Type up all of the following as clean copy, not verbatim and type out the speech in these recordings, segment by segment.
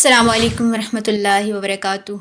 السلام علیکم ورحمۃ اللہ وبرکاتہ۔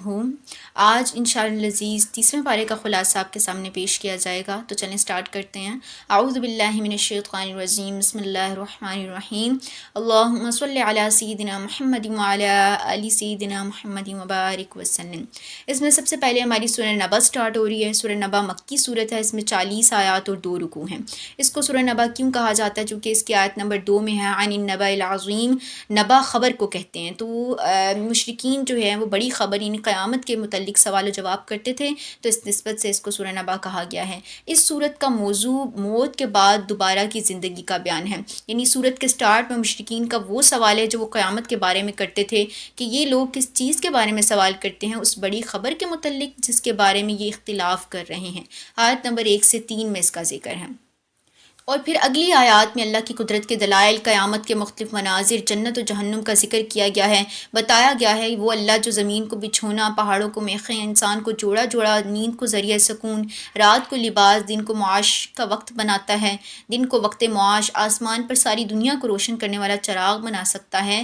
آج انشاءاللہ العزیز تیسرے پارے کا خلاصہ آپ کے سامنے پیش کیا جائے گا، تو چلیں سٹارٹ کرتے ہیں۔ اعوذ باللہ من الشیطان الرجیم، بسم اللہ الرحمن الرحیم۔ اللہم صلی علی سیدنا محمد وعلی آل سیدنا محمد وبارک وسلم۔ اس میں سب سے پہلے ہماری سورہ نبا سٹارٹ ہو رہی ہے۔ سورہ نبا مکی صورت ہے، اس میں 40 آیات اور 2 رکوع ہیں۔ اس کو سورہ نبا کیوں کہا جاتا ہے؟ چونکہ اس کی آیت نمبر 2 میں ہے عن النبأ العظیم، نبا خبر کو کہتے ہیں۔ تو مشرکین جو ہیں وہ بڑی خبر یعنی قیامت کے متعلق سوال و جواب کرتے تھے، تو اس نسبت سے اس کو سورہ نبا کہا گیا ہے۔ اس سورت کا موضوع موت کے بعد دوبارہ کی زندگی کا بیان ہے، یعنی سورت کے سٹارٹ میں مشرکین کا وہ سوال ہے جو وہ قیامت کے بارے میں کرتے تھے کہ یہ لوگ کس چیز کے بارے میں سوال کرتے ہیں، اس بڑی خبر کے متعلق جس کے بارے میں یہ اختلاف کر رہے ہیں۔ آیت نمبر 1 سے 3 میں اس کا ذکر ہے۔ اور پھر اگلی آیات میں اللہ کی قدرت کے دلائل، قیامت کے مختلف مناظر، جنت و جہنم کا ذکر کیا گیا ہے۔ بتایا گیا ہے وہ اللہ جو زمین کو بچھونا، پہاڑوں کو میخیں، انسان کو جوڑا جوڑا، نیند کو ذریعہ سکون، رات کو لباس، دن کو معاش کا وقت بناتا ہے، دن کو وقت معاش، آسمان پر ساری دنیا کو روشن کرنے والا چراغ بنا سکتا ہے۔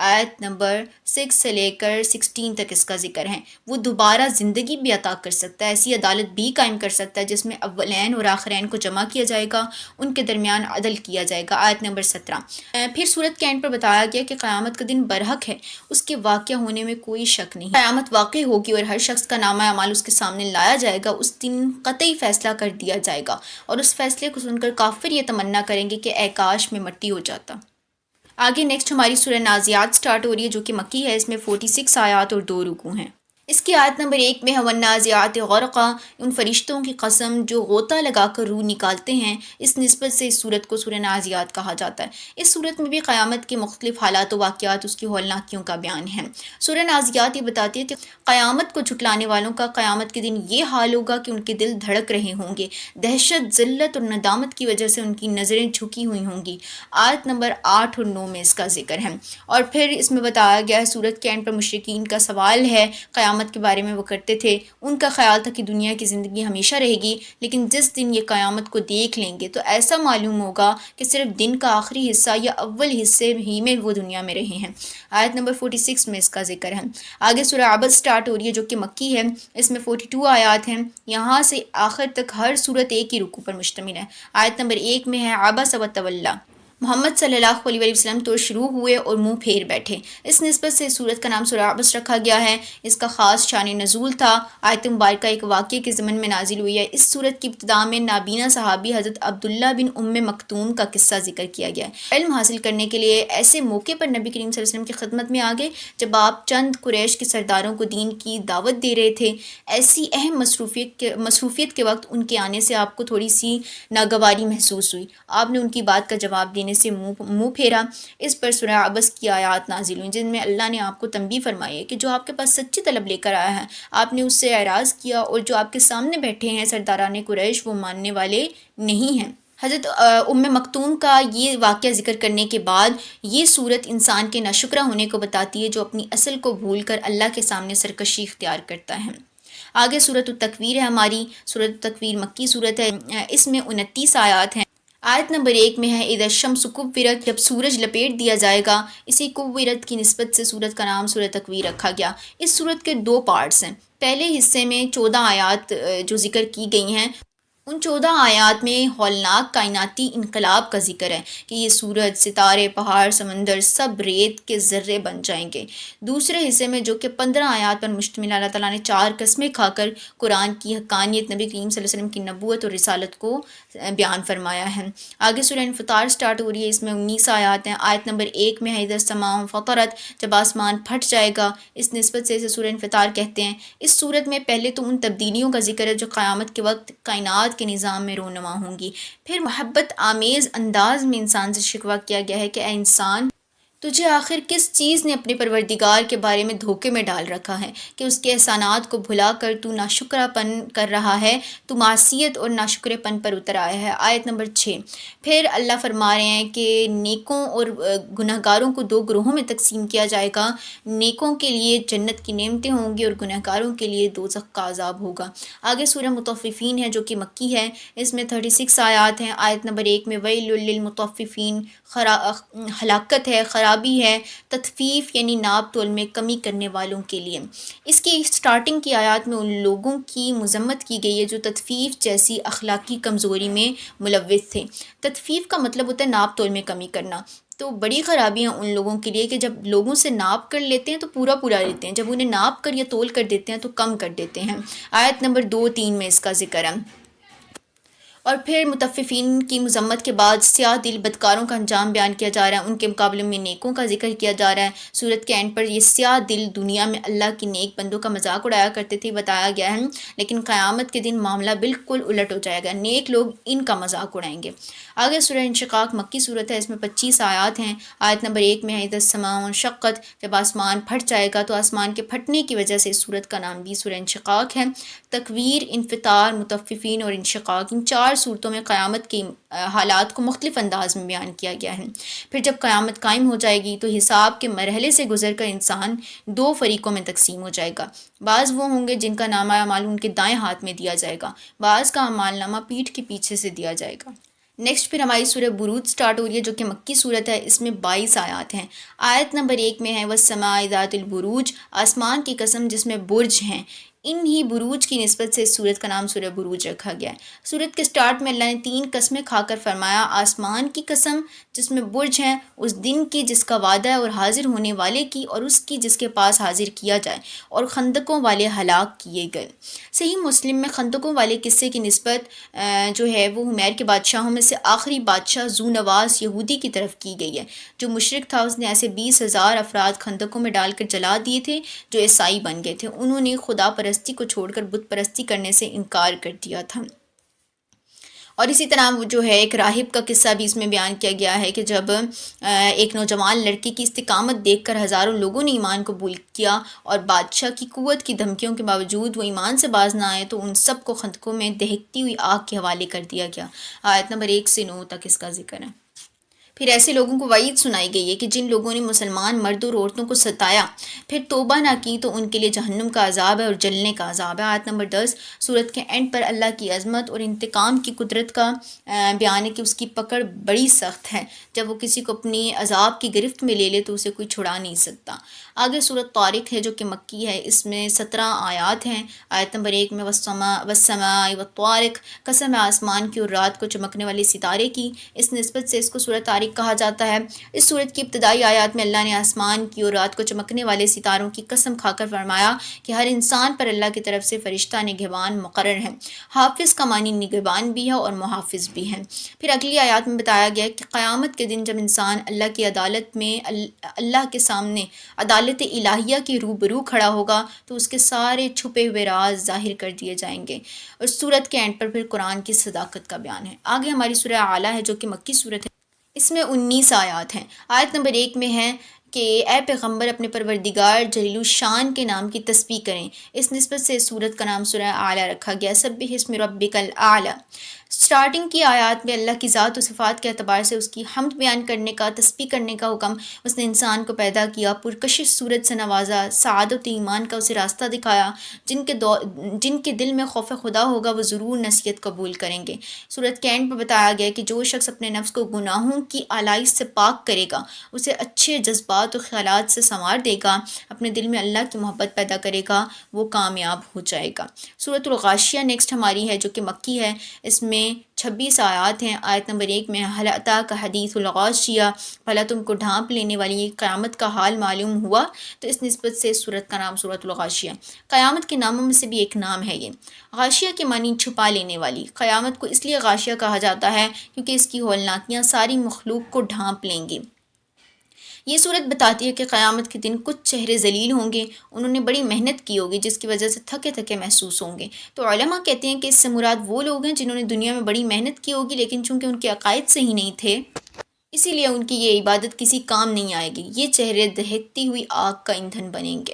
آیت نمبر 6 سے لے کر 16 تک اس کا ذکر ہے۔ وہ دوبارہ زندگی بھی عطا کر سکتا ہے، ایسی عدالت بھی قائم کر سکتا ہے جس میں اولین اور آخرین کو جمع کیا جائے گا، ان کے درمیان عدل کیا جائے گا۔ آیت نمبر 17۔ پھر سورت کے اینڈ پر بتایا گیا کہ قیامت کا دن برحق ہے، اس کے واقع ہونے میں کوئی شک نہیں۔ قیامت واقع ہوگی اور ہر شخص کا نامہ اعمال اس کے سامنے لایا جائے گا۔ اس دن قطعی فیصلہ کر دیا جائے گا، اور اس فیصلے کو سن کر کافر یہ تمنا کریں گے کہ اے کاش میں مٹی ہو جاتا۔ آگے نیکسٹ ہماری سورہ نازعات سٹارٹ ہو رہی ہے جو کہ مکی ہے، اس میں 46 آیات اور 2 رکوع ہیں۔ اس کی آیت نمبر 1 میں ہے والنازعات غرقا، ان فرشتوں کی قسم جو غوطہ لگا کر روح نکالتے ہیں۔ اس نسبت سے اس صورت کو سورہ نازعات کہا جاتا ہے۔ اس صورت میں بھی قیامت کے مختلف حالات و واقعات، اس کی ہولناکیوں کا بیان ہے۔ سورہ نازعات یہ بتاتی ہے کہ قیامت کو جھٹلانے والوں کا قیامت کے دن یہ حال ہوگا کہ ان کے دل دھڑک رہے ہوں گے، دہشت، ذلت اور ندامت کی وجہ سے ان کی نظریں جھکی ہوئی ہوں گی۔ آیت نمبر 8 اور 9 میں اس کا ذکر ہے۔ اور پھر اس میں بتایا گیا ہے سورت کے اینڈ پر مشرکین کا سوال ہے قیامت کے بارے میں، وہ کرتے تھے، ان کا خیال تھا کہ دنیا کی زندگی ہمیشہ رہے گی، لیکن جس دن یہ قیامت کو دیکھ لیں گے تو ایسا معلوم ہوگا کہ صرف دن کا آخری حصہ یا اول حصے ہی میں وہ دنیا میں رہے ہیں۔ آیت نمبر 46 میں اس کا ذکر ہے۔ آگے سورہ عبس سٹارٹ ہو رہی ہے جو کہ مکی ہے، اس میں 42 آیات ہیں۔ یہاں سے آخر تک ہر صورت ایک ہی رکوع پر مشتمل ہے۔ آیت نمبر 1 میں ہے عبس وتولی، محمد صلی اللہ علیہ وسلم تو شروع ہوئے اور منہ پھیر بیٹھے۔ اس نسبت سے سورت کا نام سورہ عبس رکھا گیا ہے۔ اس کا خاص شان نزول تھا۔ آیت مبارکہ ایک واقعے کے ضمن میں نازل ہوئی ہے۔ اس سورت کی ابتدا میں نابینا صحابی حضرت عبداللہ بن مکتوم کا قصہ ذکر کیا گیا ہے۔ علم حاصل کرنے کے لیے ایسے موقع پر نبی کریم صلی اللہ علیہ وسلم کی خدمت میں آگے جب آپ چند قریش کے سرداروں کو دین کی دعوت دے رہے تھے۔ ایسی اہم مصروفیت کے وقت ان کے آنے سے آپ کو تھوڑی سی ناگواری محسوس ہوئی۔ آپ نے ان کی بات کا جواب دینے سے منہ پھیرا۔ اس پر سورہ عبس کی آیات نازل ہوئیں جن میں اللہ نے آپ کو تنبیہ فرمائی ہے کہ جو آپ کے پاس سچی طلب لے کر آیا ہے آپ نے اس سے اعراض کیا، اور جو آپ کے سامنے بیٹھے ہیں سرداران قریش وہ ماننے والے نہیں ہیں۔ حضرت مکتوم کا یہ واقعہ ذکر کرنے کے بعد یہ صورت انسان کے ناشکرہ ہونے کو بتاتی ہے جو اپنی اصل کو بھول کر اللہ کے سامنے سرکشی اختیار کرتا ہے۔ آگے سورۃ التکویر ہے ہماری۔ سورۃ التکویر مکی صورت ہے، اس میں 29 آیات ہیں۔ آیت نمبر 1 میں ہے اذا الشمس کورت، جب سورج لپیٹ دیا جائے گا۔ اسی کورت کی نسبت سے سورت کا نام سورۃ تکویر رکھا گیا۔ اس سورت کے 2 پارٹس ہیں۔ پہلے حصے میں 14 آیات جو ذکر کی گئی ہیں، ان 14 آیات میں ہولناک کائناتی انقلاب کا ذکر ہے کہ یہ سورج، ستارے، پہاڑ، سمندر سب ریت کے ذرے بن جائیں گے۔ دوسرے حصے میں جو کہ 15 آیات پر مشتمل، اللہ تعالیٰ نے 4 قسمیں کھا کر قرآن کی حقانیت، نبی کریم صلی اللہ علیہ وسلم کی نبوت اور رسالت کو بیان فرمایا ہے۔ آگے سورہ انفطار سٹارٹ ہو رہی ہے، اس میں 19 آیات ہیں۔ آیت نمبر 1 میں ہے اذا السماء انفطرت، جب آسمان پھٹ جائے گا۔ اس نسبت سے اسے سورہ انفطار کہتے ہیں۔ اس صورت میں پہلے تو ان تبدیلیوں کا ذکر ہے جو قیامت کے وقت کائنات کے نظام میں رونما ہوں گی۔ پھر محبت آمیز انداز میں انسان سے شکوہ کیا گیا ہے کہ اے انسان، تجھے آخر کس چیز نے اپنے پروردگار کے بارے میں دھوکے میں ڈال رکھا ہے کہ اس کے احسانات کو بھلا کر تو ناشکرہ پن کر رہا ہے، تو معصیت اور ناشکرے پن پر اتر آیا ہے۔ آیت نمبر 6۔ پھر اللہ فرما رہے ہیں کہ نیکوں اور گنہگاروں کو 2 گروہوں میں تقسیم کیا جائے گا۔ نیکوں کے لیے جنت کی نعمتیں ہوں گی اور گنہگاروں کے لیے دوزخ کا عذاب ہوگا۔ آگے سورہ مطففین ہے جو کہ مکی ہے، اس میں 36 آیات ہیں۔ آیت نمبر 1 میں ویل للمطففین، ہلاکت ہے، خراب خرابی ہے تطفیف یعنی ناپ تول میں کمی کرنے والوں کے لیے۔ اس کی سٹارٹنگ کی آیات میں ان لوگوں کی مذمت کی گئی ہے جو تطفیف جیسی اخلاقی کمزوری میں ملوث تھے۔ تطفیف کا مطلب ہوتا ہے ناپ تول میں کمی کرنا۔ تو بڑی خرابیاں ان لوگوں کے لیے کہ جب لوگوں سے ناپ کر لیتے ہیں تو پورا پورا لیتے ہیں، جب انہیں ناپ کر یا تول کر دیتے ہیں تو کم کر دیتے ہیں۔ آیت نمبر 2-3 میں اس کا ذکر ہے۔ اور پھر مطففین کی مذمت کے بعد سیاہ دل بدکاروں کا انجام بیان کیا جا رہا ہے، ان کے مقابلے میں نیکوں کا ذکر کیا جا رہا ہے۔ سورت کے اینڈ پر یہ سیاہ دل دنیا میں اللہ کی نیک بندوں کا مذاق اڑایا کرتے تھے بتایا گیا ہے، لیکن قیامت کے دن معاملہ بالکل الٹ ہو جائے گا، نیک لوگ ان کا مذاق اڑائیں گے۔ آگے سورہ انشقاق مکی صورت ہے، اس میں 25 آیات ہیں۔ آیت نمبر 1 میں ہے اذا السماء انشقت، جب آسمان پھٹ جائے گا، تو آسمان کے پھٹنے کی وجہ سے اس سورت کا نام بھی سورہ انشقاق ہے۔ تکویر، انفطار، مطففین اور انشقاق، ان 4 صورتوں میں قیامت کی حالات کو مختلف انداز میں بیان کیا گیا ہے۔ پھر جب قیامت قائم ہو جائے گی تو حساب کے مرحلے سے گزر کر انسان 2 فریقوں میں تقسیم ہو جائے گا۔ بعض وہ ہوں گے جن کا نامہ اعمال ان کے دائیں ہاتھ میں دیا جائے گا، بعض کا اعمال نامہ پیٹھ کے پیچھے سے دیا جائے گا۔ نیکسٹ پھر ہماری سورہ بروج سٹارٹ ہو رہی ہے جو کہ مکی صورت ہے، اس میں 22 آیات ہیں۔ آیت نمبر 1 میں ہے والسماء ذات البروج، آسمان کی قسم جس میں برج ہیں۔ انہی بروج کی نسبت سے اس سورت کا نام سورہ بروج رکھا گیا ہے۔ سورت کے سٹارٹ میں اللہ نے 3 قسمیں کھا کر فرمایا، آسمان کی قسم جس میں برج ہیں، اس دن کی جس کا وعدہ ہے اور حاضر ہونے والے کی، اور اس کی جس کے پاس حاضر کیا جائے، اور خندقوں والے ہلاک کیے گئے۔ صحیح مسلم میں خندقوں والے قصے کی نسبت جو ہے وہ حمیر کے بادشاہوں میں سے آخری بادشاہ ذو نواس یہودی کی طرف کی گئی ہے، جو مشرک تھا۔ اس نے ایسے 20,000 افراد خندقوں میں ڈال کر جلا دیے تھے جو عیسائی بن گئے تھے، انہوں نے خدا پرستی کو چھوڑ کر بت پرستی کرنے سے انکار کر دیا تھا۔ اور اسی طرح وہ جو ہے ایک راہب کا قصہ بھی اس میں بیان کیا گیا ہے کہ جب ایک نوجوان لڑکی کی استقامت دیکھ کر ہزاروں لوگوں نے ایمان قبول کیا اور بادشاہ کی قوت کی دھمکیوں کے باوجود وہ ایمان سے باز نہ آئے تو ان سب کو خندقوں میں دہکتی ہوئی آگ کے حوالے کر دیا گیا۔ آیت نمبر 1 سے 9 تک اس کا ذکر ہے۔ پھر ایسے لوگوں کو وعید سنائی گئی ہے کہ جن لوگوں نے مسلمان مرد اور عورتوں کو ستایا پھر توبہ نہ کی تو ان کے لیے جہنم کا عذاب ہے اور جلنے کا عذاب ہے۔ آیت نمبر 10 سورت کے اینڈ پر اللہ کی عظمت اور انتقام کی قدرت کا بیان ہے کہ اس کی پکڑ بڑی سخت ہے، جب وہ کسی کو اپنی عذاب کی گرفت میں لے لے تو اسے کوئی چھڑا نہیں سکتا۔ آگے سورت طارق ہے جو کہ مکی ہے، اس میں 17 آیات ہیں۔ آیت نمبر 1 میں والسماء والطارق، قسم ہے آسمان کی اور رات کو چمکنے والے ستارے کی، اس نسبت سے اس کو سورت طارق کہا جاتا ہے۔ اس سورت کی ابتدائی آیات میں اللہ نے آسمان کی اور رات کو چمکنے والے ستاروں کی قسم کھا کر فرمایا کہ ہر انسان پر اللہ کی طرف سے فرشتہ نگہبان مقرر ہے۔ حافظ کا معنی نگہبان بھی ہے اور محافظ بھی ہے۔ پھر اگلی آیات میں بتایا گیا کہ قیامت کے دن جب انسان اللہ کی عدالت میں اللہ کے سامنے عدالت الہیہ کے روبرو کھڑا ہوگا تو اس کے سارے چھپے ہوئے راز ظاہر کر دیے جائیں گے۔ اور سورت کے اینڈ پر پھر قرآن کی صداقت کا بیان ہے۔ آگے ہماری سورہ اعلیٰ ہے جو کہ مکی سورت ہے، اس میں 19 آیات ہیں۔ آیت نمبر 1 میں ہے کہ اے پیغمبر اپنے پروردگار جلیل الشان کے نام کی تسبیح کریں، اس نسبت سے سورت کا نام سورہ اعلیٰ رکھا گیا۔ سبح اسم ربک الاعلیٰ، سٹارٹنگ کی آیات میں اللہ کی ذات و صفات کے اعتبار سے اس کی حمد بیان کرنے کا، تسبیح کرنے کا حکم۔ اس نے انسان کو پیدا کیا، پرکشش صورت سے نوازا، سعادت و ایمان کا اسے راستہ دکھایا۔ جن کے دل میں خوف خدا ہوگا وہ ضرور نصیحت قبول کریں گے۔ سورت کے اینڈ پر بتایا گیا کہ جو شخص اپنے نفس کو گناہوں کی آلائش سے پاک کرے گا، اسے اچھے جذبات و خیالات سے سنوار دے گا، اپنے دل میں اللہ کی محبت پیدا کرے گا، وہ کامیاب ہو جائے گا۔ سورت الغاشیہ نیکسٹ ہماری ہے جو کہ مکی ہے، اس میں 26 آیات ہیں۔ آیت نمبر 1 میں هل اتاک حدیث الغاشیہ، بھلا تم کو ڈھانپ لینے والی قیامت کا حال معلوم ہوا، تو اس نسبت سے سورت کا نام سورت الغاشیہ۔ قیامت کے ناموں میں سے بھی ایک نام ہے یہ۔ غاشیہ کے معنی چھپا لینے والی، قیامت کو اس لیے غاشیہ کہا جاتا ہے کیونکہ اس کی ہولناکیاں ساری مخلوق کو ڈھانپ لیں گی۔ یہ صورت بتاتی ہے کہ قیامت کے دن کچھ چہرے ذلیل ہوں گے، انہوں نے بڑی محنت کی ہوگی جس کی وجہ سے تھکے تھکے محسوس ہوں گے۔ تو علماء کہتے ہیں کہ اس سے مراد وہ لوگ ہیں جنہوں نے دنیا میں بڑی محنت کی ہوگی لیکن چونکہ ان کے عقائد صحیح نہیں تھے اسی لیے ان کی یہ عبادت کسی کام نہیں آئے گی، یہ چہرے دہکتی ہوئی آگ کا ایندھن بنیں گے۔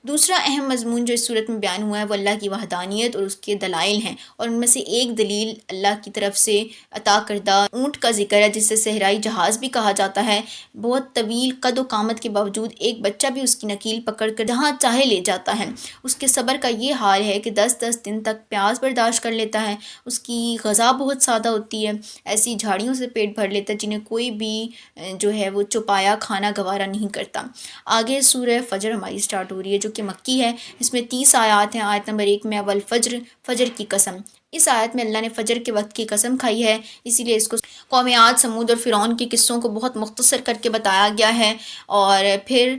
دوسرا اہم مضمون جو اس صورت میں بیان ہوا ہے وہ اللہ کی وحدانیت اور اس کے دلائل ہیں، اور ان میں سے ایک دلیل اللہ کی طرف سے عطا کردہ اونٹ کا ذکر ہے، جسے صحرائی جہاز بھی کہا جاتا ہے۔ بہت طویل قد و قامت کے باوجود ایک بچہ بھی اس کی نکیل پکڑ کر جہاں چاہے لے جاتا ہے۔ اس کے صبر کا یہ حال ہے کہ 10 دن تک پیاس برداشت کر لیتا ہے۔ اس کی غذا بہت سادہ ہوتی ہے، ایسی جھاڑیوں سے پیٹ بھر لیتا ہے جنہیں کوئی بھی جو ہے وہ چوپایا کھانا گوارا نہیں کرتا۔ آگے سورہ فجر ہماری سٹارٹ ہو رہی ہے جو کہ مکی ہے۔ اس میں 30 آیات ہیں۔ آیت نمبر 1 میں والفجر، فجر کی قسم۔ اس آیت میں اللہ نے فجر کے وقت کی قسم کھائی ہے، اسی لیے اس کو قوم عاد، سمود اور فرعون کے قصوں کو بہت مختصر کر کے بتایا گیا ہے، اور پھر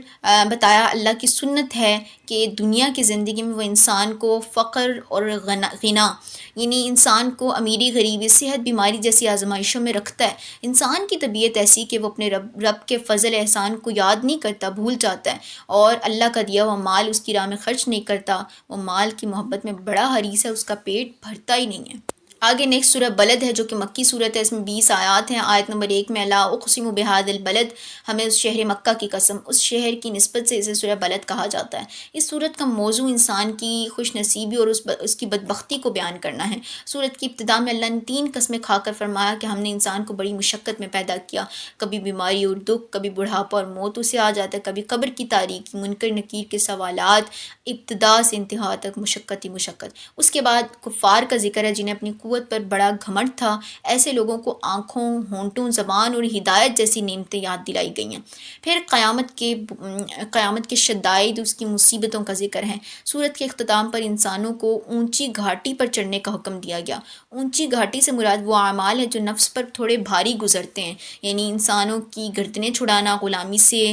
بتایا اللہ کی سنت ہے کہ دنیا کی زندگی میں وہ انسان کو فقر اور غنا یعنی انسان کو امیری، غریبی، صحت، بیماری جیسی آزمائشوں میں رکھتا ہے۔ انسان کی طبیعت ایسی کہ وہ اپنے رب کے فضل احسان کو یاد نہیں کرتا، بھول جاتا ہے، اور اللہ کا دیا ہوا مال اس کی راہ میں خرچ نہیں کرتا۔ وہ مال کی محبت میں بڑا حریص ہے، اس کا پیٹ بھرتا ہی نہیں ہے۔ آگے نیکسٹ سورہ بلد ہے جو کہ مکی صورت ہے۔ اس میں 20 آیات ہیں۔ آیت نمبر 1 میں لا اقسم بہذا البلد، ہمیں اس شہر مکہ کی قسم، اس شہر کی نسبت سے اسے سورہ بلد کہا جاتا ہے۔ اس صورت کا موضوع انسان کی خوش نصیبی اور اس کی بدبختی کو بیان کرنا ہے۔ صورت کی ابتدا میں اللہ نے 3 قسمیں کھا کر فرمایا کہ ہم نے انسان کو بڑی مشقت میں پیدا کیا، کبھی بیماری اور دکھ، کبھی بڑھاپا اور موت اسے آ جاتا ہے، کبھی قبر کی تاریکی، منکر نکیر کے سوالات، ابتدا سے انتہا تک مشقت ہی مشقت۔ اس کے بعد کفار کا ذکر ہے جنہیں اپنی قوت پر بڑا گھمنڈ تھا۔ ایسے لوگوں کو آنکھوں، ہونٹوں، زبان اور ہدایت جیسی نعمتیں یاد دلائی گئی ہیں۔ پھر قیامت کے شدائد، اس کی مصیبتوں کا ذکر ہے۔ سورت کے اختتام پر انسانوں کو اونچی گھاٹی پر چڑھنے کا حکم دیا گیا۔ اونچی گھاٹی سے مراد وہ اعمال ہیں جو نفس پر تھوڑے بھاری گزرتے ہیں، یعنی انسانوں کی گردنیں چھڑانا، غلامی سے،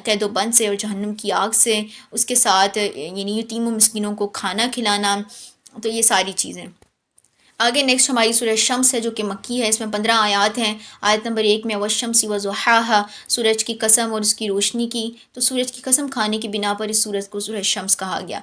قید و بند سے اور جہنم کی آگ سے، اس کے ساتھ یعنی یتیم و مسکینوں کو کھانا کھلانا، تو یہ ساری چیزیں۔ آگے نیکسٹ ہماری سورہ شمس ہے جو کہ مکی ہے۔ اس میں 15 آیات ہیں۔ آیت نمبر 1 میں والشمس وضحاہا، سورج کی قسم اور اس کی روشنی کی، تو سورج کی قسم کھانے کی بنا پر اس سورج کو سورہ شمس کہا گیا۔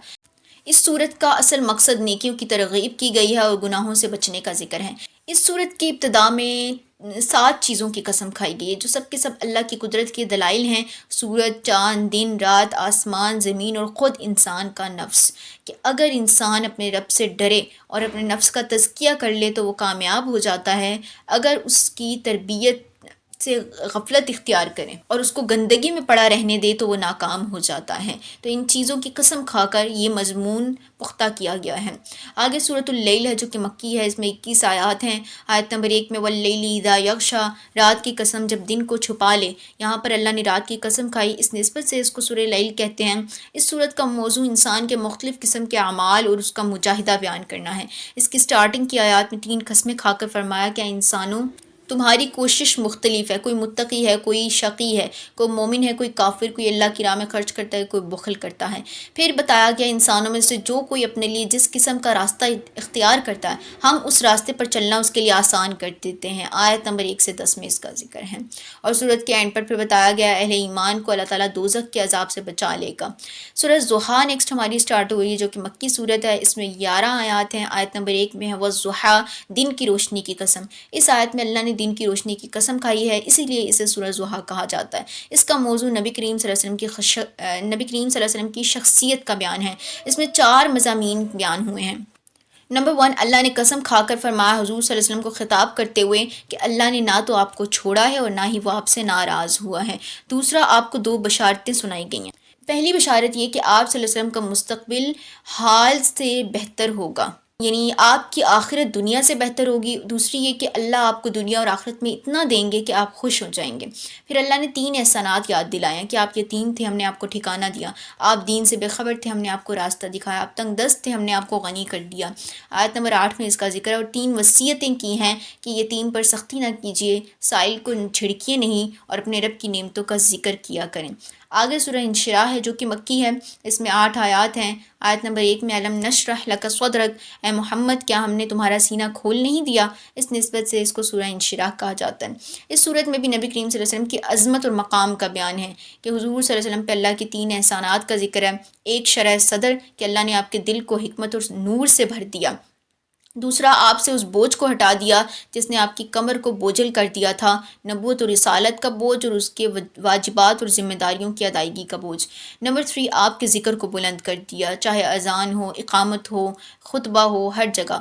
اس سورت کا اصل مقصد نیکیوں کی ترغیب کی گئی ہے اور گناہوں سے بچنے کا ذکر ہے۔ اس سورت کی ابتدا میں 7 چیزوں کی قسم کھائی گئی ہے جو سب کے سب اللہ کی قدرت کے دلائل ہیں: سورج، چاند، دن، رات، آسمان، زمین اور خود انسان کا نفس، کہ اگر انسان اپنے رب سے ڈرے اور اپنے نفس کا تزکیہ کر لے تو وہ کامیاب ہو جاتا ہے، اگر اس کی تربیت سے غفلت اختیار کریں اور اس کو گندگی میں پڑا رہنے دے تو وہ ناکام ہو جاتا ہے۔ تو ان چیزوں کی قسم کھا کر یہ مضمون پختہ کیا گیا ہے۔ آگے سورۃ اللیل ہے جو کہ مکی ہے۔ اس میں 21 آیات ہیں۔ آیت نمبر 1 میں واللیل اذا یغشا، رات کی قسم جب دن کو چھپا لے۔ یہاں پر اللہ نے رات کی قسم کھائی، اس نسبت سے اس کو سورہ لیل کہتے ہیں۔ اس سورت کا موضوع انسان کے مختلف قسم کے اعمال اور اس کا مجاہدہ بیان کرنا ہے۔ اس کی سٹارٹنگ کی آیات میں 3 قسمیں کھا کر فرمایا کہ انسانوں تمہاری کوشش مختلف ہے، کوئی متقی ہے، کوئی شقی ہے، کوئی مومن ہے، کوئی کافر، کوئی اللہ کی راہ میں خرچ کرتا ہے، کوئی بخل کرتا ہے۔ پھر بتایا گیا انسانوں میں سے جو کوئی اپنے لیے جس قسم کا راستہ اختیار کرتا ہے ہم اس راستے پر چلنا اس کے لیے آسان کر دیتے ہیں۔ آیت نمبر 1 سے 10 میں اس کا ذکر ہے۔ اور سورت کے اینڈ پر پھر بتایا گیا اہل ایمان کو اللہ تعالیٰ دوزخ کے عذاب سے بچا لے گا۔ سورۃ ضحیٰ نیکسٹ ہماری سٹارٹ ہوئی ہے جو کہ مکی سورت ہے۔ اس میں 11 آیات ہیں۔ آیت نمبر 1 میں ہے والضحیٰ، دن کی روشنی کی قسم۔ اس آیت میں اللہ نے دن کی روشنی کی قسم کھائی ہے، اسی لیے اسے سورہ ضحیٰ کہا جاتا ہے۔ اس کا موضوع نبی کریم صلی اللہ علیہ وسلم کی شخصیت کا بیان ہے۔ اس میں 4 مضامین بیان ہوئے ہیں۔ نمبر 1، اللہ نے قسم کھا کر فرمایا حضور صلی اللہ علیہ وسلم کو خطاب کرتے ہوئے کہ اللہ نے نہ تو آپ کو چھوڑا ہے اور نہ ہی وہ آپ سے ناراض ہوا ہے۔ دوسرا، آپ کو 2 بشارتیں سنائی گئی ہیں۔ پہلی بشارت یہ کہ آپ صلی اللہ علیہ وسلم کا مستقبل حال سے بہتر ہوگا، یعنی آپ کی آخرت دنیا سے بہتر ہوگی۔ دوسری یہ کہ اللہ آپ کو دنیا اور آخرت میں اتنا دیں گے کہ آپ خوش ہو جائیں گے۔ پھر اللہ نے 3 احسانات یاد دلائے ہیں کہ آپ یتیم تھے، ہم نے آپ کو ٹھکانہ دیا، آپ دین سے بے خبر تھے، ہم نے آپ کو راستہ دکھایا، آپ تنگ دست تھے، ہم نے آپ کو غنی کر دیا۔ آیت نمبر 8 میں اس کا ذکر ہے، اور 3 وصیتیں کی ہیں کہ یتیم پر سختی نہ کیجیے، سائل کو جھڑکیے نہیں، اور اپنے رب کی نعمتوں کا ذکر کیا کریں۔ آگے سورہ انشراح ہے جو کہ مکی ہے۔ اس میں 8 آیات ہیں۔ آیت نمبر 1 میں الم نشرح لک صدرک، اے محمد کیا ہم نے تمہارا سینہ کھول نہیں دیا؟ اس نسبت سے اس کو سورہ انشراح کہا جاتا ہے۔ اس صورت میں بھی نبی کریم صلی اللہ علیہ وسلم کی عظمت اور مقام کا بیان ہے کہ حضور صلی اللہ علیہ وسلم پہ اللہ کی 3 احسانات کا ذکر ہے۔ ایک شرح صدر کہ اللہ نے آپ کے دل کو حکمت اور نور سے بھر دیا۔ دوسرا آپ سے اس بوجھ کو ہٹا دیا جس نے آپ کی کمر کو بوجھل کر دیا تھا، نبوت اور رسالت کا بوجھ اور اس کے واجبات اور ذمہ داریوں کی ادائیگی کا بوجھ۔ نمبر 3، آپ کے ذکر کو بلند کر دیا، چاہے اذان ہو، اقامت ہو، خطبہ ہو، ہر جگہ۔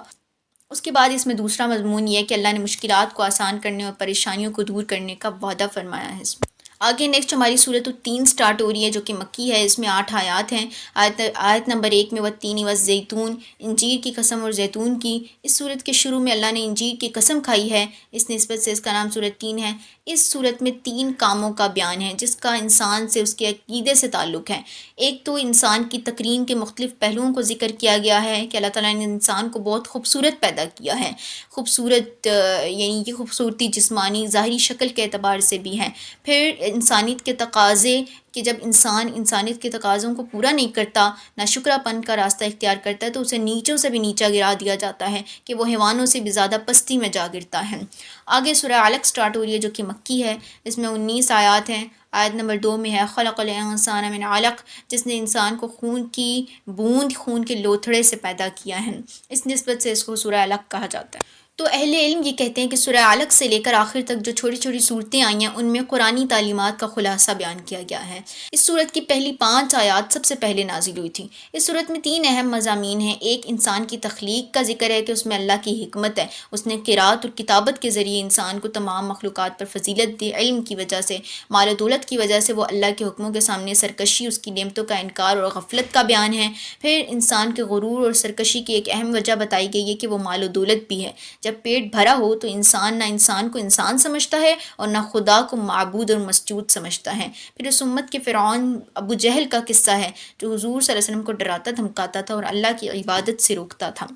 اس کے بعد اس میں دوسرا مضمون یہ ہے کہ اللہ نے مشکلات کو آسان کرنے اور پریشانیوں کو دور کرنے کا وعدہ فرمایا ہے اس میں۔ آگے نیکسٹ ہماری سورۃ التین سٹارٹ ہو رہی ہے جو کہ مکی ہے، اس میں 8 آیات ہیں۔ آیت نمبر 1 میں والتین والزیتون، انجیر کی قسم اور زیتون کی۔ اس سورت کے شروع میں اللہ نے انجیر کی قسم کھائی ہے، اس نسبت سے اس کا نام سورۃ تین ہے۔ اس سورت میں 3 کاموں کا بیان ہے جس کا انسان سے، اس کے عقیدے سے تعلق ہے۔ ایک تو انسان کی تکریم کے مختلف پہلوؤں کو ذکر کیا گیا ہے کہ اللہ تعالیٰ نے انسان کو بہت خوبصورت پیدا کیا ہے، خوبصورت یعنی یہ خوبصورتی جسمانی ظاہری شکل کے اعتبار سے بھی ہے۔ پھر انسانیت کے تقاضے کہ جب انسان انسانیت کے تقاضوں کو پورا نہیں کرتا، ناشکرا پن کا راستہ اختیار کرتا ہے، تو اسے نیچوں سے بھی نیچا گرا دیا جاتا ہے کہ وہ حیوانوں سے بھی زیادہ پستی میں جا گرتا ہے۔ آگے سورہ علق سٹارٹ ہو رہی ہے جو کہ مکی ہے، اس میں 19 آیات ہیں۔ آیت نمبر 2 میں ہے خلق الانسان من علق، جس نے انسان کو خون کی بوند، خون کے لوتھڑے سے پیدا کیا ہے، اس نسبت سے اس کو سورہ علق کہا جاتا ہے۔ تو اہل علم یہ کہتے ہیں کہ سورہ علق سے لے کر آخر تک جو چھوٹی چھوٹی صورتیں آئی ہیں ان میں قرآنی تعلیمات کا خلاصہ بیان کیا گیا ہے۔ اس صورت کی پہلی 5 آیات سب سے پہلے نازل ہوئی تھیں۔ اس صورت میں 3 اہم مضامین ہیں۔ ایک انسان کی تخلیق کا ذکر ہے کہ اس میں اللہ کی حکمت ہے، اس نے قرات اور کتابت کے ذریعے انسان کو تمام مخلوقات پر فضیلت دی، علم کی وجہ سے، مال و دولت کی وجہ سے وہ اللہ کے حکموں کے سامنے سرکشی، اس کی نعمتوں کا انکار اور غفلت کا بیان ہے۔ پھر انسان کے غرور اور سرکشی کی ایک اہم وجہ بتائی گئی ہے کہ وہ مال و دولت بھی ہے۔ جب پیٹ بھرا ہو تو انسان نہ انسان کو انسان سمجھتا ہے اور نہ خدا کو معبود اور مسجود سمجھتا ہے۔ پھر اس امت کے فرعون ابو جہل کا قصہ ہے جو حضور صلی اللہ علیہ وسلم کو ڈراتا دھمکاتا تھا اور اللہ کی عبادت سے روکتا تھا۔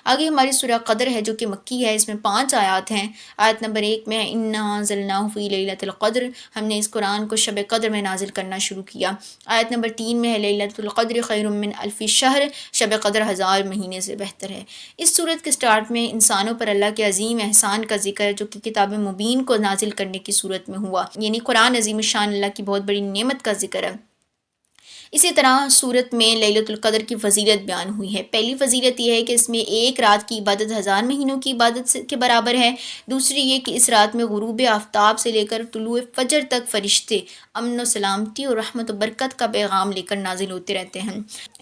آگے ہماری سورہ قدر ہے جو کہ مکی ہے، اس میں 5 آیات ہیں۔ آیت نمبر 1 میں ہے انا انزلناہ فی لیلۃ القدر، ہم نے اس قرآن کو شب قدر میں نازل کرنا شروع کیا۔ آیت نمبر 3 میں ہے لیلۃ القدر خیر من الف شہر، شب قدر 1000 مہینے سے بہتر ہے۔ اس سورت کے سٹارٹ میں انسانوں پر اللہ کے عظیم احسان کا ذکر ہے جو کہ کتاب مبین کو نازل کرنے کی صورت میں ہوا، یعنی قرآن عظیم الشان اللہ کی بہت بڑی نعمت کا ذکر ہے۔ اسی طرح سورت میں لیلۃ القدر کی فضیلت بیان ہوئی ہے۔ پہلی فضیلت یہ ہے کہ اس میں ایک رات کی عبادت 1000 مہینوں کی عبادت کے برابر ہے۔ دوسری یہ کہ اس رات میں غروب آفتاب سے لے کر طلوع فجر تک فرشتے امن و سلامتی اور رحمت و برکت کا پیغام لے کر نازل ہوتے رہتے ہیں۔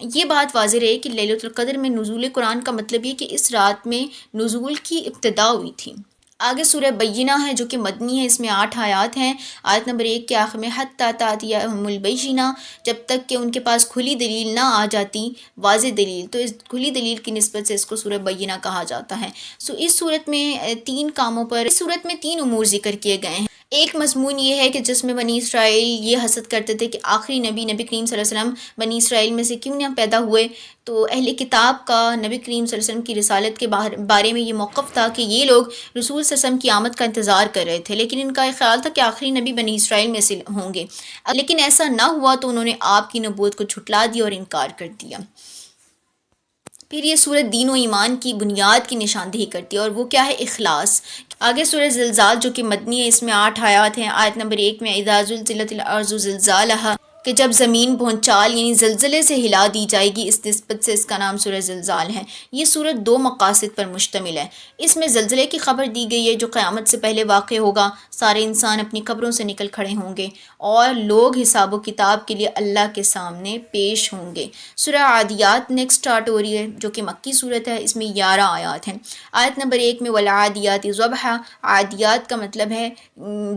یہ بات واضح ہے کہ لیلۃ القدر میں نزول قرآن کا مطلب یہ کہ اس رات میں نزول کی ابتدا ہوئی تھی۔ آگے سورہ بینہ ہے جو کہ مدنی ہے، اس میں 8 آیات ہیں۔ آیت نمبر 1 کے آخر میں حتی تأتیہم البینہ، جب تک کہ ان کے پاس کھلی دلیل نہ آ جاتی، واضح دلیل، تو اس کھلی دلیل کی نسبت سے اس کو سورہ بینہ کہا جاتا ہے۔ اس صورت میں 3 کاموں پر، اس صورت میں 3 امور ذکر کیے گئے ہیں۔ ایک مضمون یہ ہے کہ جس میں بنی اسرائیل یہ حسد کرتے تھے کہ آخری نبی کریم صلی اللہ علیہ وسلم بنی اسرائیل میں سے کیوں نہ پیدا ہوئے، تو اہل کتاب کا نبی کریم صلی اللہ علیہ وسلم کی رسالت کے بارے میں یہ موقف تھا کہ یہ لوگ رسول صلی اللہ علیہ وسلم کی آمد کا انتظار کر رہے تھے، لیکن ان کا ایک خیال تھا کہ آخری نبی بنی اسرائیل میں سے ہوں گے، لیکن ایسا نہ ہوا تو انہوں نے آپ کی نبوت کو جھٹلا دیا اور انکار کر دیا۔ پھر یہ سورت دین و ایمان کی بنیاد کی نشاندہی کرتی ہے اور وہ کیا ہے؟ اخلاص۔ آگے سورہ زلزال جو کہ مدنی ہے، اس میں 8 آیات ہیں۔ آیت نمبر 1 میں اذا زلزلت الارض زلزالہا، کہ جب زمین بھونچال یعنی زلزلے سے ہلا دی جائے گی، اس نسبت سے اس کا نام سورہ زلزال ہے۔ یہ سورت 2 مقاصد پر مشتمل ہے۔ اس میں زلزلے کی خبر دی گئی ہے جو قیامت سے پہلے واقع ہوگا، سارے انسان اپنی قبروں سے نکل کھڑے ہوں گے اور لوگ حساب و کتاب کے لیے اللہ کے سامنے پیش ہوں گے۔ سورہ عادیات نیکسٹ سٹارٹ ہو رہی ہے جو کہ مکی صورت ہے، اس میں 11 آیات ہیں۔ آیت نمبر 1 میں والعادیات ضبحا، عادیات کا مطلب ہے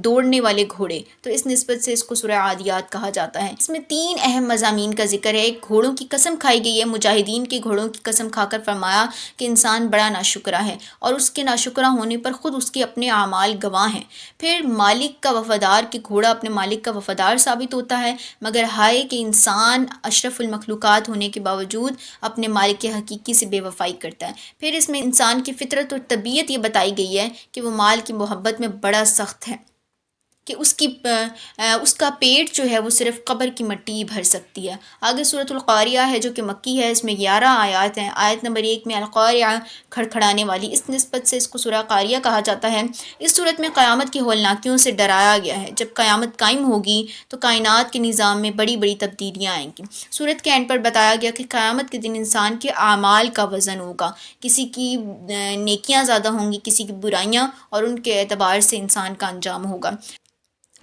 دوڑنے والے گھوڑے، تو اس نسبت سے اس کو سورہ عادیات کہا جاتا ہے۔ اس میں 3 اہم مضامین کا ذکر ہے۔ ایک، گھوڑوں کی قسم کھائی گئی ہے، مجاہدین کے گھوڑوں کی قسم کھا کر فرمایا کہ انسان بڑا ناشکرا ہے اور اس کے ناشکرا ہونے پر خود اس کے اپنے اعمال گواہ ہیں۔ پھر مالک کا وفادار، کہ گھوڑا اپنے مالک کا وفادار ثابت ہوتا ہے، مگر ہائے کہ انسان اشرف المخلوقات ہونے کے باوجود اپنے مالک کے حقیقی سے بے وفائی کرتا ہے۔ پھر اس میں انسان کی فطرت اور طبیعت یہ بتائی گئی ہے کہ وہ مال کی محبت میں بڑا سخت ہے۔ کہ اس کا پیٹ جو ہے وہ صرف قبر کی مٹی ہی بھر سکتی ہے۔ آگے سورۃ القاریہ ہے جو کہ مکی ہے، اس میں 11 آیات ہیں۔ آیت نمبر 1 میں القاریہ کھڑکھڑانے والی، اس نسبت سے اس کو سورہ قاریہ کہا جاتا ہے۔ اس صورت میں قیامت کی ہولناکیوں سے ڈرایا گیا ہے۔ جب قیامت قائم ہوگی تو کائنات کے نظام میں بڑی بڑی تبدیلیاں آئیں گی۔ صورت کے اینڈ پر بتایا گیا کہ قیامت کے دن انسان کے اعمال کا وزن ہوگا، کسی کی نیکیاں زیادہ ہوں گی، کسی کی برائیاں، اور ان کے اعتبار سے انسان کا انجام ہوگا۔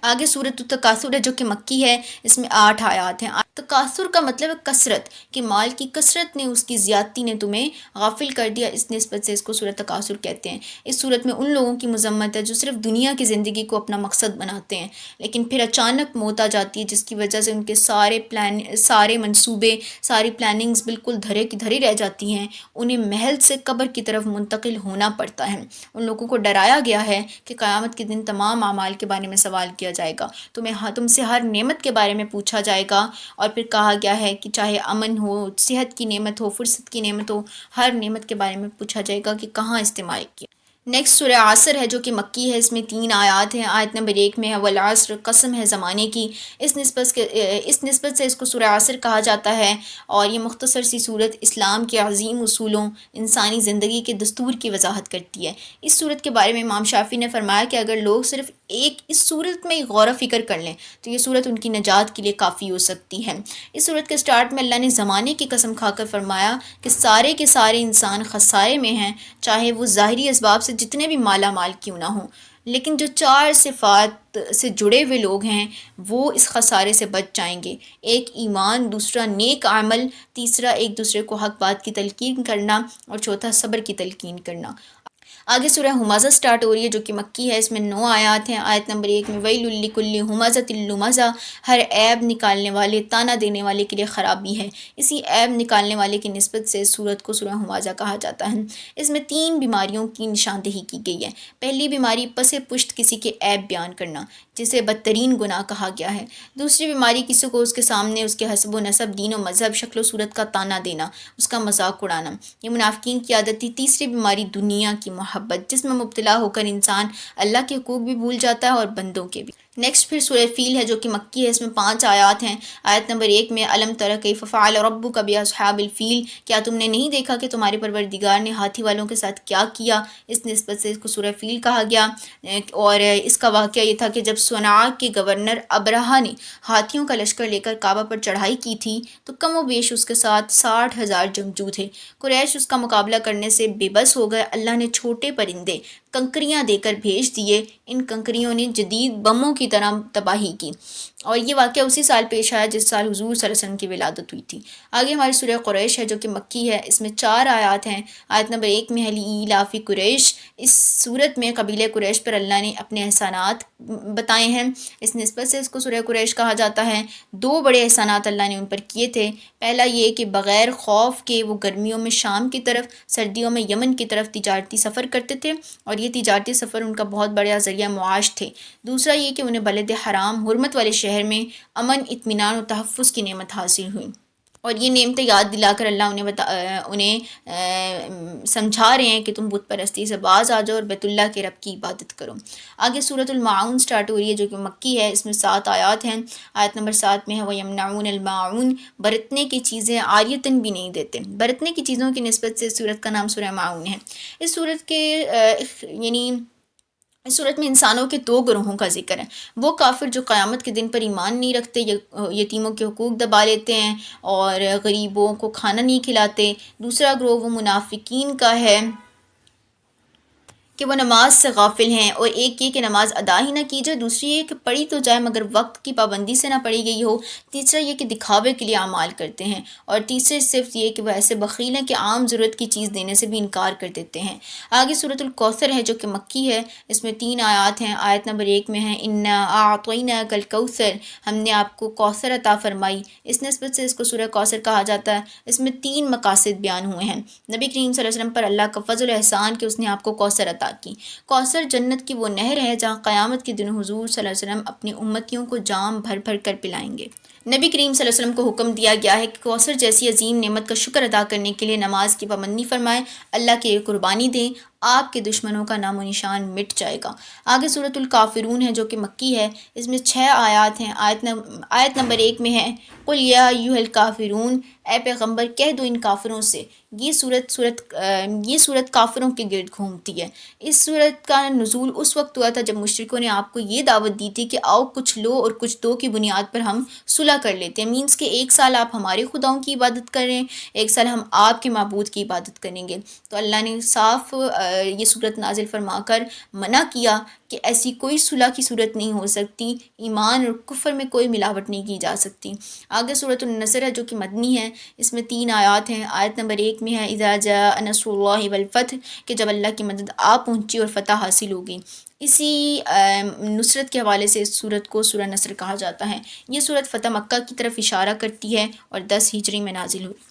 آگے سورۃ التکاثر ہے جو کہ مکی ہے، اس میں 8 آیات ہیں۔ تکاثر کا مطلب ہے کثرت، کہ مال کی کثرت نے، اس کی زیادتی نے تمہیں غافل کر دیا، اس نسبت سے اس کو سورۃ تکاثر کہتے ہیں۔ اس صورت میں ان لوگوں کی مذمت ہے جو صرف دنیا کی زندگی کو اپنا مقصد بناتے ہیں، لیکن پھر اچانک موت آ جاتی ہے جس کی وجہ سے ان کے سارے منصوبے، ساری پلاننگز بالکل دھرے کی دھری رہ جاتی ہیں، انہیں محل سے قبر کی طرف منتقل ہونا پڑتا ہے۔ ان لوگوں کو ڈرایا گیا ہے کہ قیامت کے دن تمام اعمال کے بارے میں سوال کیا جائے گا، تم سے ہر نعمت کے بارے میں پوچھا جائے گا، اور پھر کہا گیا ہے کہ چاہے امن ہو، صحت کی نعمت ہو، فرصت کی نعمت ہو، ہر نعمت کے بارے میں پوچھا جائے گا کہ کہاں استعمال کیا۔ نیکسٹ سورہ عصر ہے جو کہ مکی ہے، اس میں 3 آیات ہیں۔ آیت نمبر 1 میں ہے والعصر، قسم ہے زمانے کی، اس نسبت سے اس کو سورہ عصر کہا جاتا ہے، اور یہ مختصر سی صورت اسلام کے عظیم اصولوں، انسانی زندگی کے دستور کی وضاحت کرتی ہے۔ اس صورت کے بارے میں امام شافعی نے فرمایا کہ اگر لوگ صرف اس صورت میں غور و فکر کر لیں تو یہ صورت ان کی نجات کے لیے کافی ہو سکتی ہے۔ اس صورت کے سٹارٹ میں اللہ نے زمانے کی قسم کھا کر فرمایا کہ سارے کے سارے انسان خسارے میں ہیں، چاہے وہ ظاہری اسباب سے جتنے بھی مالا مال کیوں نہ ہوں، لیکن جو 4 صفات سے جڑے ہوئے لوگ ہیں وہ اس خسارے سے بچ جائیں گے۔ ایک ایمان، دوسرا نیک عمل، تیسرا ایک دوسرے کو حق بات کی تلقین کرنا، اور چوتھا صبر کی تلقین کرنا۔ آگے سورہ ہمزہ سٹارٹ ہو رہی ہے جو کہ مکی ہے، اس میں 9 آیات ہیں۔ آیت نمبر 1 میں ویل لکل ہمزۃ لمزہ، ہر عیب نکالنے والے، تانا دینے والے کے لیے خرابی ہے۔ اسی عیب نکالنے والے کی نسبت سے سورت کو سورہ ہمزہ کہا جاتا ہے۔ اس میں 3 بیماریوں کی نشاندہی کی گئی ہے۔ پہلی بیماری پس پشت کسی کے عیب بیان کرنا، جسے بدترین گناہ کہا گیا ہے۔ دوسری بیماری کسی کو اس کے سامنے اس کے حسب و نسب، دین و مذہب، شکل و صورت کا تانا دینا، اس کا مذاق اڑانا، یہ منافقین کی عادت تھی۔ تیسری بیماری دنیا کی محبت، جس میں مبتلا ہو کر انسان اللہ کے حقوق بھی بھول جاتا ہے اور بندوں کے بھی۔ نیکسٹ پھر سورہ فیل ہے جو کہ مکی ہے، اس میں 5 آیات ہیں۔ آیت نمبر 1 میں الم تر کیف فعل ربک باصحاب الفیل، کیا تم نے نہیں دیکھا کہ تمہارے پروردگار نے ہاتھی والوں کے ساتھ کیا کیا، اس نسبت سے اس کو سورہ فیل کہا گیا۔ اور اس کا واقعہ یہ تھا کہ جب صنعاء کے گورنر ابرہہ نے ہاتھیوں کا لشکر لے کر کعبہ پر چڑھائی کی تھی تو کم و بیش اس کے ساتھ 60,000 جنگجو تھے۔ قریش اس کا مقابلہ کرنے سے بے بس ہو گئے۔ اللہ نے چھوٹے پرندے کنکریاں دے کر بھیج دیے، ان کنکریوں نے جدید بموں کی طرح تباہی کی، اور یہ واقعہ اسی سال پیش آیا جس سال حضور صلی اللہ علیہ وسلم کی ولادت ہوئی تھی۔ آگے ہماری سورہ قریش ہے جو کہ مکی ہے، اس میں 4 آیات ہیں۔ آیت نمبر 1 میں ہے لإیلاف قریش، اس صورت میں قبیلہ قریش پر اللہ نے اپنے احسانات بتائے ہیں، اس نسبت سے اس کو سورہ قریش کہا جاتا ہے۔ 2 بڑے احسانات اللہ نے ان پر کیے تھے۔ پہلا یہ کہ بغیر خوف کے وہ گرمیوں میں شام کی طرف، سردیوں میں یمن کی طرف تجارتی سفر کرتے تھے، اور یہ تجارتی سفر ان کا بہت بڑا ذریعہ معاش تھے۔ دوسرا یہ کہ انہیں بلد حرام، حرمت والے شہر میں امن، اطمینان و تحفظ کی نعمت حاصل ہوئی، اور یہ نعمتیں یاد دلا کر اللہ انہیں سمجھا رہے ہیں کہ تم بت پرستی سے باز آ جاؤ اور بیت اللہ کے رب کی عبادت کرو۔ آگے سورۃ الماعون سٹارٹ ہو رہی ہے جو کہ مکی ہے، اس میں 7 آیات ہیں۔ آیت نمبر 7 میں ہے وَيَمْنَعُونَ الْمَاعُونَ، برتنے کی چیزیں عاریتاً بھی نہیں دیتے۔ برتنے کی چیزوں کی نسبت سے سورت کا نام سورہ ماعون ہے۔ اس صورت میں انسانوں کے 2 گروہوں کا ذکر ہے۔ وہ کافر جو قیامت کے دن پر ایمان نہیں رکھتے، یتیموں کے حقوق دبا لیتے ہیں اور غریبوں کو کھانا نہیں کھلاتے۔ دوسرا گروہ وہ منافقین کا ہے کہ وہ نماز سے غافل ہیں، اور ایک یہ کہ نماز ادا ہی نہ کی جائے، دوسری یہ کہ پڑھی تو جائے مگر وقت کی پابندی سے نہ پڑھی گئی ہو، تیسرا یہ کہ دکھاوے کے لیے اعمال کرتے ہیں، اور تیسرے صرف یہ کہ وہ ایسے بخیل ہیں کہ عام ضرورت کی چیز دینے سے بھی انکار کر دیتے ہیں۔ آگے سورۃ الکوثر ہے جو کہ مکی ہے، اس میں 3 آیات ہیں۔ آیت نمبر 1 میں ہے انا اعطیناک الکوثر، ہم نے آپ کو کوثر عطا فرمائی، اس نسبت سے اس کو سورہ کوثر کہا جاتا ہے۔ اس میں 3 مقاصد بیان ہوئے ہیں۔ نبی کریم صلی اللہ علیہ وسلم پر اللہ کا فضل و احسان کہ اس نے آپ کو کوثر عطا کی۔ کوثر جنت کی وہ نہر ہے جہاں قیامت کے دن حضور صلی اللہ علیہ وسلم اپنی امتیوں کو جام بھر بھر کر پلائیں گے۔ نبی کریم صلی اللہ علیہ وسلم کو حکم دیا گیا ہے کہ کوثر جیسی عظیم نعمت کا شکر ادا کرنے کے لیے نماز کی پابندی فرمائیں، اللہ کے قربانی دیں، آپ کے دشمنوں کا نام و نشان مٹ جائے گا۔ آگے سورۃ الکافرون ہے جو کہ مکی ہے، اس میں 6 آیات ہیں۔ آیت نمبر 1 میں ہے قل یا ایھا الکافرون، اے پیغمبر کہہ دو ان کافروں سے۔ یہ صورت کافروں کے گرد گھومتی ہے۔ اس صورت کا نزول اس وقت ہوا تھا جب مشرکوں نے آپ کو یہ دعوت دی تھی کہ آؤ کچھ لو اور کچھ دو کی بنیاد پر ہم صلح کر لیتے ہیں، مینس کہ 1 سال آپ ہمارے خداؤں کی عبادت کریں، 1 سال ہم آپ کے معبود کی عبادت کریں گے۔ تو اللہ نے صاف یہ صورت نازل فرما کر منع کیا کہ ایسی کوئی صلح کی صورت نہیں ہو سکتی، ایمان اور کفر میں کوئی ملاوٹ نہیں کی جا سکتی۔ آگے سورۃ النصر ہے جو کہ مدنی ہے، اس میں 3 آیات ہیں۔ آیت نمبر 1 میں ہے اذا جاء نصر اللہ والفتح، کہ جب اللہ کی مدد آ پہنچی اور فتح حاصل ہوگی۔ اسی نصرت کے حوالے سے اس صورت کو سورہ نصر کہا جاتا ہے۔ یہ صورت فتح مکہ کی طرف اشارہ کرتی ہے اور 10 ہجری میں نازل ہوئی۔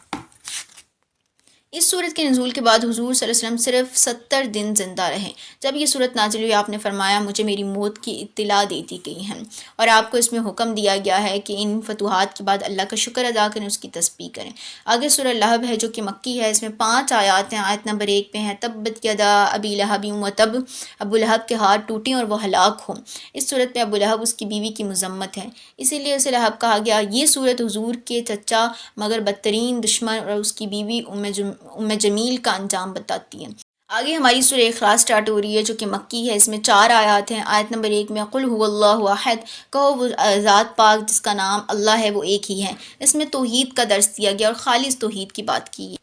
اس صورت کے نزول کے بعد حضور صلی اللہ علیہ وسلم صرف 70 دن زندہ رہے۔ جب یہ صورت نازل ہوئی آپ نے فرمایا مجھے میری موت کی اطلاع دے دی گئی ہے اور آپ کو اس میں حکم دیا گیا ہے کہ ان فتوحات کے بعد اللہ کا شکر ادا کریں، اس کی تسبیح کریں۔ آگے سورہ لہب ہے جو کہ مکی ہے، اس میں 5 آیات ہیں۔ آیت نمبر 1 میں ہے تبت یدا ابی لہب وتب، ابو لہب کے ہاتھ ٹوٹیں اور وہ ہلاک ہوں۔ اس صورت میں ابو لہب اس کی بیوی کی مذمت ہے، اسی لیے اسے لہب کہا گیا۔ یہ صورت حضور کے چچا مگر بدترین دشمن اور اس کی بیوی ام جمیل کا انجام بتاتی ہے۔ آگے ہماری سورہ اخلاص سٹارٹ ہو رہی ہے جو کہ مکی ہے، اس میں 4 آیات ہیں۔ آیت نمبر 1 میں قل هو اللہ احد، کہو وہ ذات پاک جس کا نام اللہ ہے وہ ایک ہی ہے۔ اس میں توحید کا درس دیا گیا اور خالص توحید کی بات کی گئی۔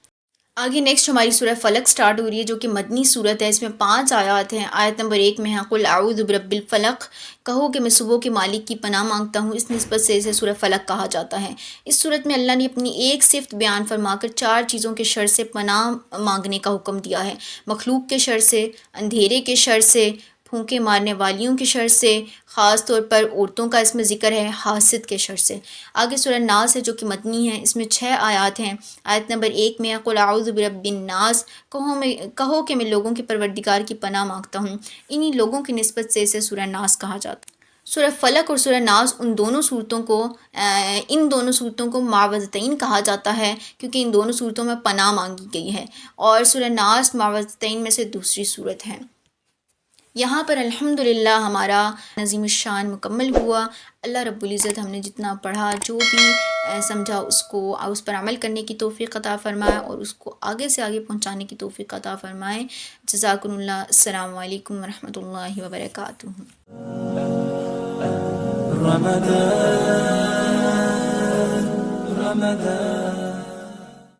آگے نیکسٹ ہماری سورہ فلق سٹارٹ ہو رہی ہے جو کہ مدنی صورت ہے، اس میں 5 آیات ہیں۔ آیت نمبر 1 میں ہے قل اعوذ برب الفلق، کہو کہ میں صبح کے مالک کی پناہ مانگتا ہوں۔ اس نسبت سے اسے سورہ فلق کہا جاتا ہے۔ اس صورت میں اللہ نے اپنی ایک صفت بیان فرما کر 4 چیزوں کے شر سے پناہ مانگنے کا حکم دیا ہے، مخلوق کے شر سے، اندھیرے کے شر سے، پھونکے مارنے والیوں کے شر سے، خاص طور پر عورتوں کا اس میں ذکر ہے، حاسد کے شر سے۔ آگے سورہ ناس ہے جو کہ مدنی ہے، اس میں 6 آیات ہیں۔ آیت نمبر 1 میں قل اعوذ برب الناس، کہو کہ میں لوگوں کے پروردگار کی پناہ مانگتا ہوں۔ انہی لوگوں کی نسبت سے اسے سورہ ناس کہا جاتا ہے۔ سورہ فلق اور سورہ ناس ان دونوں صورتوں کو معوذتین کہا جاتا ہے کیونکہ ان دونوں صورتوں میں پناہ مانگی گئی ہے، اور سورہ ناس معوذتین میں سے دوسری صورت ہے۔ یہاں پر الحمدللہ ہمارا نظیم الشان مکمل ہوا۔ اللہ رب العزت ہم نے جتنا پڑھا، جو بھی سمجھا، اس پر عمل کرنے کی توفیق عطا فرمائے اور اس کو آگے سے آگے پہنچانے کی توفیق عطا فرمائے۔ جزاکم اللہ۔ السلام علیکم ورحمۃ اللہ وبرکاتہ۔ رمضان